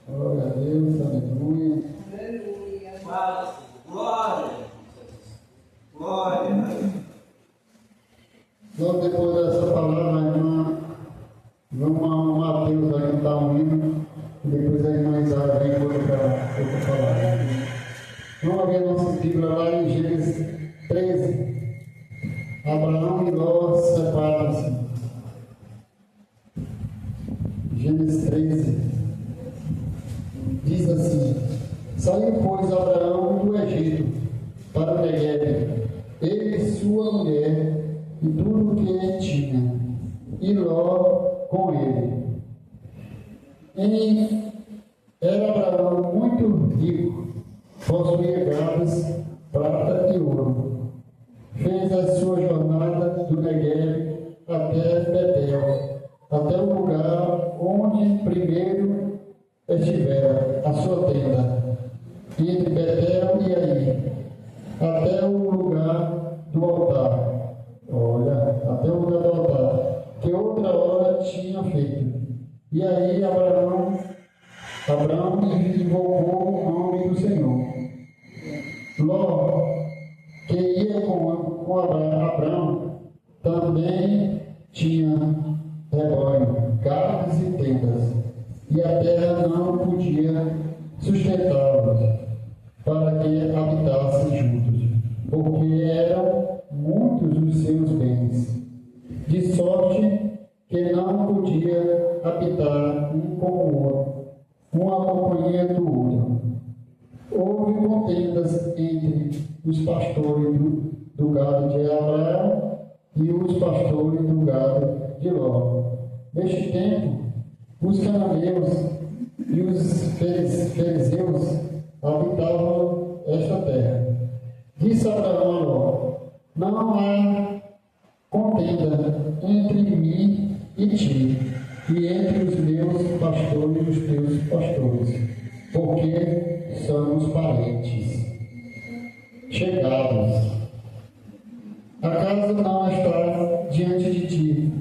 Glória a Deus, aleluia. Glória. Glória. Logo depois dessa palavra, a irmã, vamos ao Mateus aí cantar um hino, e depois a irmã Isara vem com outra palavra. Vamos ver a nossa Bíblia lá em Gênesis 13. Abraão e Ló separam-se. Gênesis 13 diz assim: Saiu, pois, Abraão do Egito para o Neguebe, ele e sua mulher e tudo o que ele tinha, e Ló com ele. Era Abraão muito rico, possuía gados, prata e ouro. Fez a sua jornada do Neguebe até Betel, até o lugar onde primeiro estivera a sua tenda, entre Betel e Ai, até o lugar do altar. Olha, até o lugar do altar, que outra hora tinha feito. E aí Abraão invocou o nome do Senhor. Ló, que ia com Abraão, também tinha rebanho, gados e tendas, e a terra não podia sustentá-los para que habitassem juntos, porque eram muitos os seus bens, de sorte que não podia habitar um com o outro, uma companhia do outro. Houve contendas entre os pastores do gado de Abraão e os pastores do gado de Ló. Neste tempo, os cananeus e os fariseus habitavam esta terra. Disse Abraão a Ló: Não há contenda entre mim e ti, e entre os meus pastores e os teus pastores, porque somos parentes chegados. Acaso não está diante de ti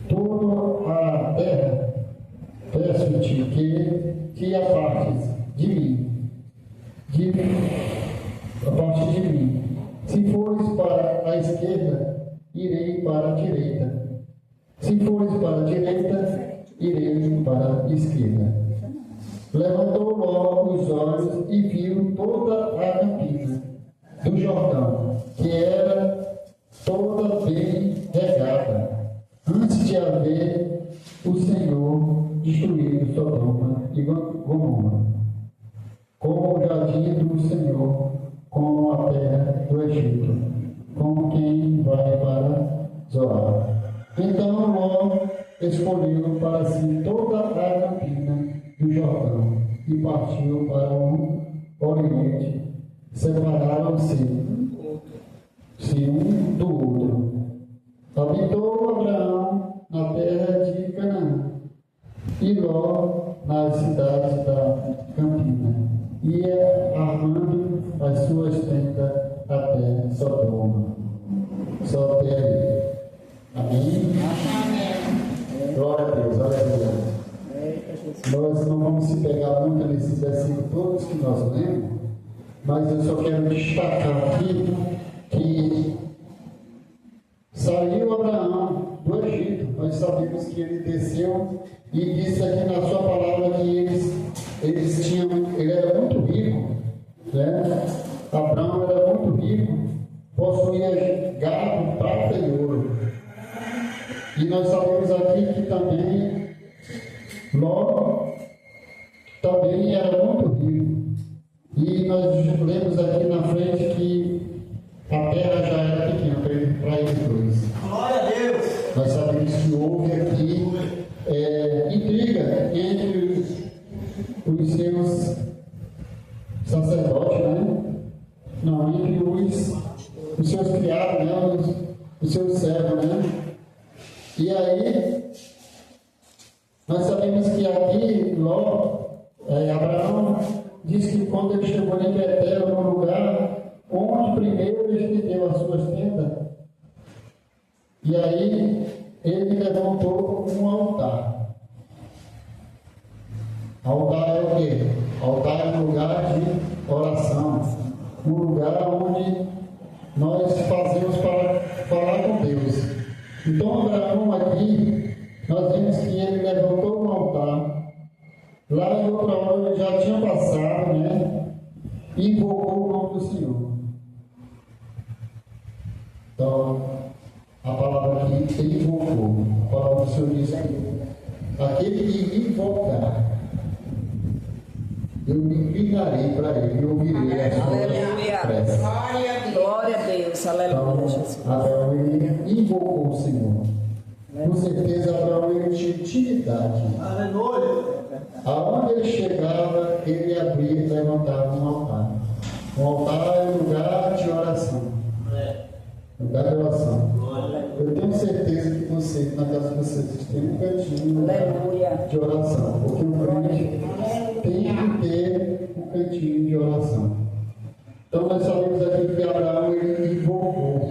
toda a terra? Peço-te que te apartes de mim, a parte de mim. Se fores para a esquerda, irei para a direita. Se fores para a direita, irei para a esquerda. Levantou logo os olhos e viu toda a campina do Jordão, que era toda bem regada, antes de haver o Senhor destruído Sodoma e Gomorra, como o jardim do Senhor, como a terra do Egito, como quem vai para Zoar. Então Ló escolheu para si toda a campina do Jordão e partiu para o Oriente. Separaram-se um do outro. Habitou Abraão na terra de Canaã, e Ló nas cidades da campina, ia armando as suas tendas até Sodoma. Só até aí. Amém? Amém. Glória a Deus, aleluia. Nós não vamos se pegar muito nesses versículos todos que nós lemos, mas eu só quero destacar aqui que saiu Abraão do Egito. Nós sabemos que ele desceu e disse aqui na sua palavra que ele era muito rico, né? Abraão era muito rico, possuía gado, prata e ouro. E nós sabemos aqui que também Ló também era muito rico. E nós lemos aqui na frente que a terra já era pequena para eles dois. Glória a Deus! Nós sabemos que houve aqui intriga entre os seus sacerdotes, né? Não, entre os seus criados, né? Os seus servos, né? E aí, nós sabemos que aqui, Abraão diz que quando ele chegou em Betel, no lugar onde primeiro ele deu as suas tendas, e aí ele levantou um altar. Altar é o quê? Altar é um lugar de oração, um lugar onde nós fazemos para falar com Deus. Então, Abraão aqui, nós vemos que ele levantou um altar. Lá em outra hora ele já tinha passado, né? E invocou o nome do Senhor. Então, a palavra aqui, ele invocou. A palavra do Senhor diz que aquele que invocar, eu me inclinarei para ele e ouvirei a sua prece. Glória a Deus, aleluia, Jesus. Então, Abraão ele invocou o Senhor. Com certeza, Abraão ele tinha intimidade. Aleluia. Aonde ele chegava, ele abria e levantava um altar. Um altar é um lugar de oração. Lugar de oração. Eu tenho certeza que você, na casa de vocês, tem um cantinho de oração. Porque o crente tem que ter um cantinho de oração. Então nós sabemos aqui que Abraão ele invocou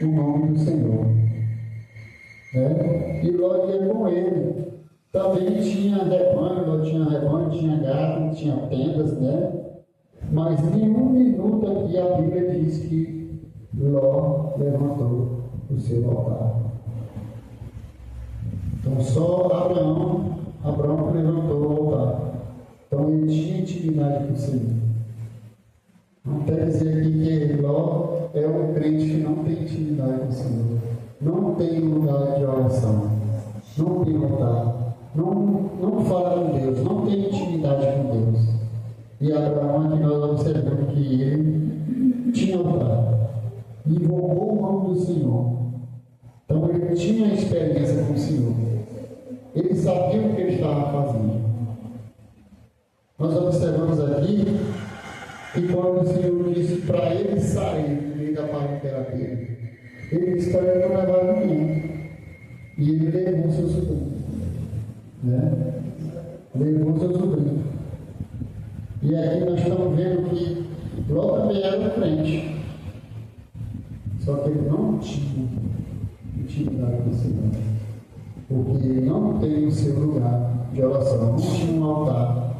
o nome do Senhor. Né? E Ló ia com ele. Também tinha rebanho, tinha gado, tinha tendas, né? Mas nenhum minuto aqui a Bíblia diz que Ló levantou o seu altar. Então só Abraão levantou o altar. Então ele tinha intimidade com o Senhor. Não quer dizer aqui que Ló é um crente que não tem intimidade com o Senhor. Não tem lugar de oração. Não tem altar. Não fala com Deus. Não tem intimidade com Deus. E Abraão, aqui nós observamos que ele tinha altar. Invocou o nome do Senhor. Então ele tinha experiência com o Senhor. Ele sabia o que ele estava fazendo. Nós observamos aqui que quando o Senhor disse para ele sair do meio da parentela dele, ele disse para ele não levar ninguém. E ele levou seu sobrinho. Né? Levou seu sobrinho. E aqui nós estamos vendo que Ló também era um crente. Só que ele não tinha intimidade com o Senhor. Porque ele não tem o seu lugar de oração. Não tinha um altar.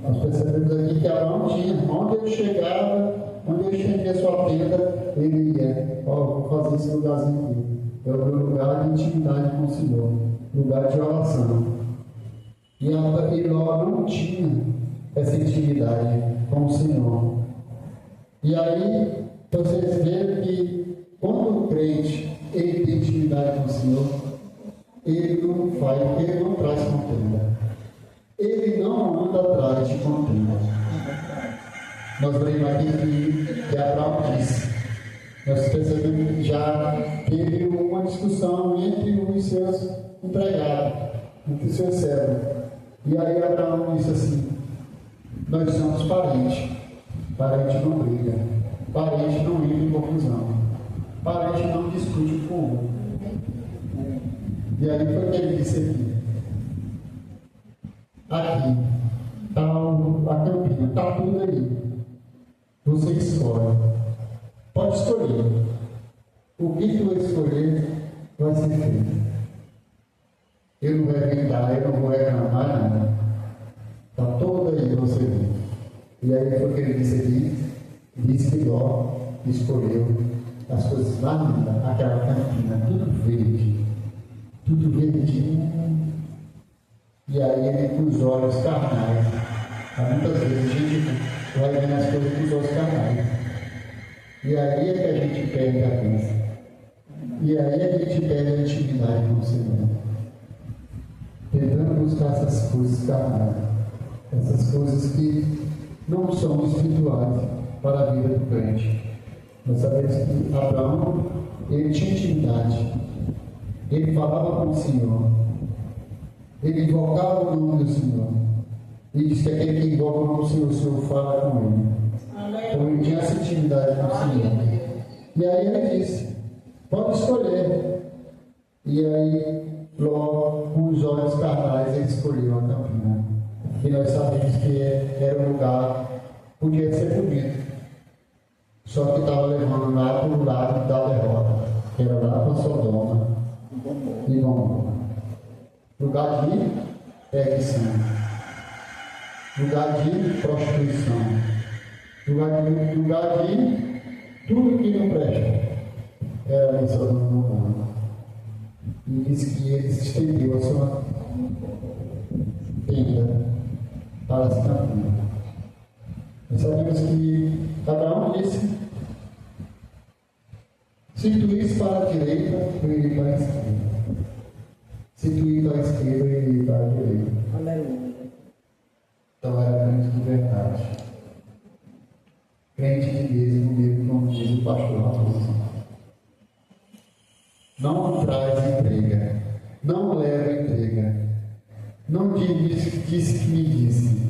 Nós percebemos aqui que Abraão tinha. Onde ele chegava, onde ele estendia sua tenda, ele ia. Vou fazer esse lugarzinho aqui. É o meu lugar de intimidade com o Senhor. Lugar de oração. E Ló não tinha essa intimidade com o Senhor. E aí, vocês veem que quando o crente ele tem intimidade com o Senhor, ele não faz, ele não traz contenda. Ele não anda atrás de contenda. Nós lemos aqui que Abraão disse. Nós percebemos que já teve uma discussão entre os seus empregados, entre os seus servos. E aí Abraão disse assim: nós somos parentes. Parente não briga. Parente não entra em confusão. Parente não discute com o outro. E aí foi que ele disse aqui está a campina, está tudo aí. Você escolhe. Pode escolher. O que tu escolher vai ser feito. Eu não vou evitar, eu não vou reclamar nada. Está todo aí você vê. E aí foi que ele disse aqui, disse que Ló escolheu as coisas lá lindas, aquela campina, tudo verdinho. E aí ele com os olhos carnais. Muitas vezes a gente vai vendo as coisas com os olhos carnais. E aí é que a gente perde a crença. E aí é que a gente perde a intimidade com o Senhor. Tentando buscar essas coisas carnais. Essas coisas que não são espirituais para a vida do crente. Nós sabemos que Abraão, ele tinha intimidade. Ele falava com o Senhor. Ele invocava o nome do Senhor. E diz que aquele que invoca o nome do Senhor, o Senhor fala com ele. Então ele tinha essa intimidade com o Senhor. E aí ele disse: pode escolher. E aí, Ló, com os olhos carnais, ele escolheu a campina. E nós sabemos que era um lugar, podia ser bonito. Só que estava levando lá para o lado da derrota. Que era lá para Sodoma e Gomorra. Lugar de perdição. lugar de prostituição, lugar de tudo que não presta. Era ali Sodoma e Gomorra. E diz que ele se estendeu a sua tenda para se caminhar. Nós sabemos que Abraão disse: se tu ires para a direita, eu irei para a esquerda. Se tu ir para a esquerda, eu irei para a direita. Aleluia. Então era crente de verdade. Crente de mesmo, como diz o pastor Raposo. Não traz entrega. Não leva entrega. Não disse que me disse.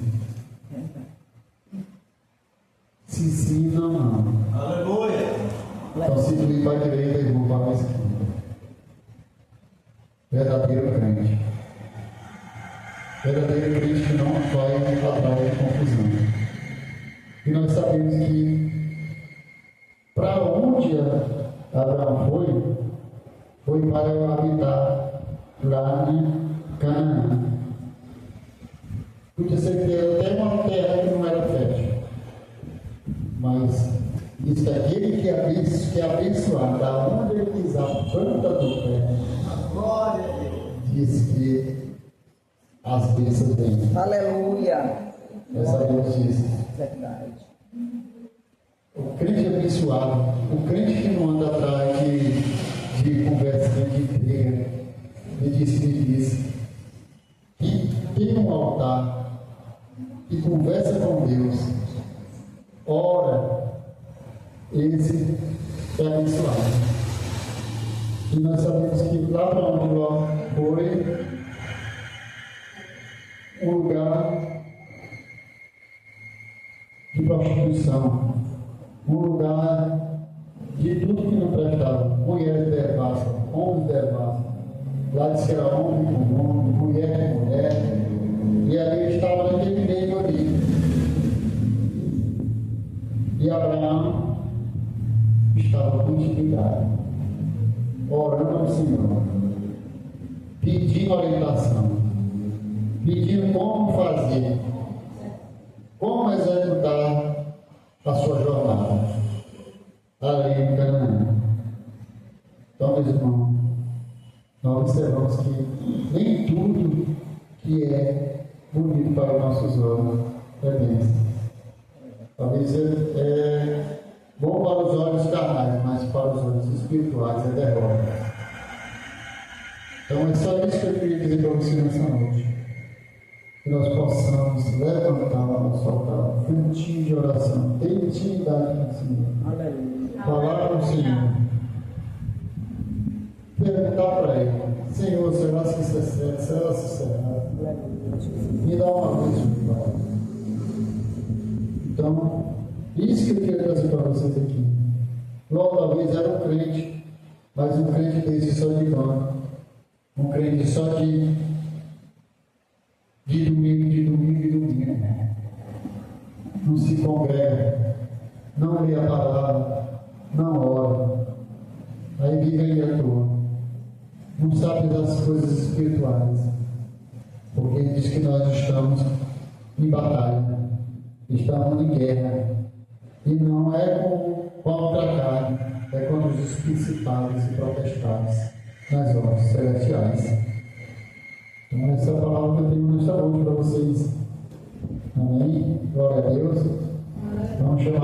Se sim, não. Aleluia. Então, se tu ir para a direita, eu vou para a esquerda. Verdadeiro crente. Verdadeiro crente que não vai atrás de confusão. E nós sabemos que para onde Abraão foi para habitar lá em Canaã. Podia ser que era até uma terra que não era fértil. Mas diz que aquele que é abençoado, da onde ele pisar a planta do pé, Glória a Deus. diz que as bênçãos vêm. Aleluia. Nós sabemos disso. Verdade. O crente abençoado, o crente que não anda atrás de conversa de entrega, me disse que tem um altar, que conversa com Deus, ora, esse é abençoado. E nós sabemos que lá para onde Ló foi, um lugar de prostituição, um lugar de tudo que não prestava, mulheres devassas, homens devassas. Lá diz que era homem com homem, mulher com mulher, e ali ele estava naquele meio ali. E Abraão estava com intimidade, orando ao Senhor, pedindo orientação, pedindo como fazer, como executar a sua jornada ali em Canaã. Então, meus irmãos, nós observamos que nem tudo que é bonito para os nossos olhos é bênção. Talvez é bom para os olhos carnais, mas para os olhos espirituais é derrota. Então é só isso que eu queria dizer para você nessa noite. Que nós possamos levantar o nosso altar, frutinho de oração, ter intimidade com o Senhor. Aleluia. Falar com o Senhor. Perguntar para Ele: Senhor, será que isso é certo? Será que isso é errado? Me dá uma luz, meu Pai. Então, isso que eu queria trazer para vocês aqui. Logo, talvez era um crente, mas um crente desse só de banco. Um crente só de domingo. Não se congrega, não lê a palavra, não ora. Aí vive aí à toa. Não sabe das coisas espirituais. Porque ele diz que nós estamos em batalha, estamos em guerra. E não é contra a carne, é contra os principados e potestades nas hostes celestiais. Então, essa é a palavra que eu tenho nesta noite para vocês. Amém? Glória a Deus.